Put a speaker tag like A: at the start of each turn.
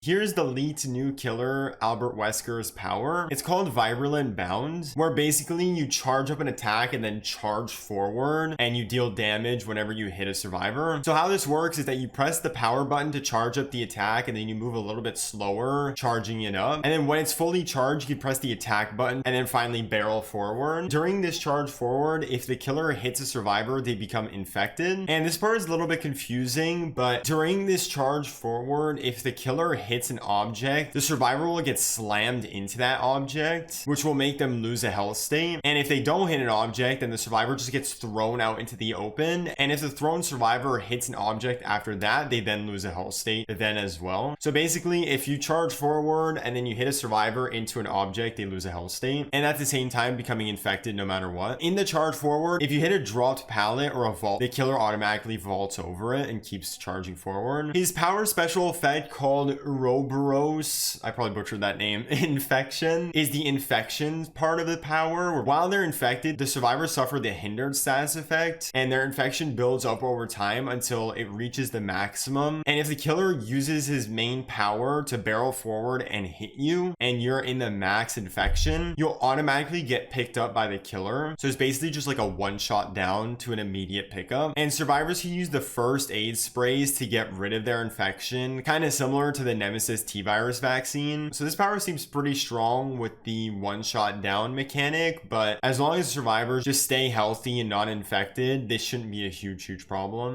A: Here's the elite new killer, Albert Wesker's power. It's called Virulent Bound, where basically you charge up an attack and then charge forward and you deal damage whenever you hit a survivor. So how this works is that you press the power button to charge up the attack and then you move a little bit slower, charging it up. And then when it's fully charged, you can press the attack button and then finally barrel forward. During this charge forward, if the killer hits a survivor, they become infected. And this part is a little bit confusing, but during this charge forward, if the killer hits an object, the survivor will get slammed into that object, which will make them lose a health state. And if they don't hit an object, then the survivor just gets thrown out into the open. And if the thrown survivor hits an object after that, they then lose a health state then as well. So basically, if you charge forward and then you hit a survivor into an object, they lose a health state. And at the same time, becoming infected no matter what. In the charge forward, if you hit a dropped pallet or a vault, the killer automatically vaults over it and keeps charging forward. His power special effect called Ouroboros, I probably butchered that name, infection, is the infection part of the power, where while they're infected, the survivors suffer the hindered status effect, and their infection builds up over time until it reaches the maximum. And if the killer uses his main power to barrel forward and hit you, and you're in the max infection, you'll automatically get picked up by the killer. So it's basically just like a one-shot down to an immediate pickup. And survivors can use the first aid sprays to get rid of their infection, kind of similar to the Nemesis T-virus vaccine. So this power seems pretty strong with the one-shot down mechanic, but as long as survivors just stay healthy and not infected, this shouldn't be a huge problem.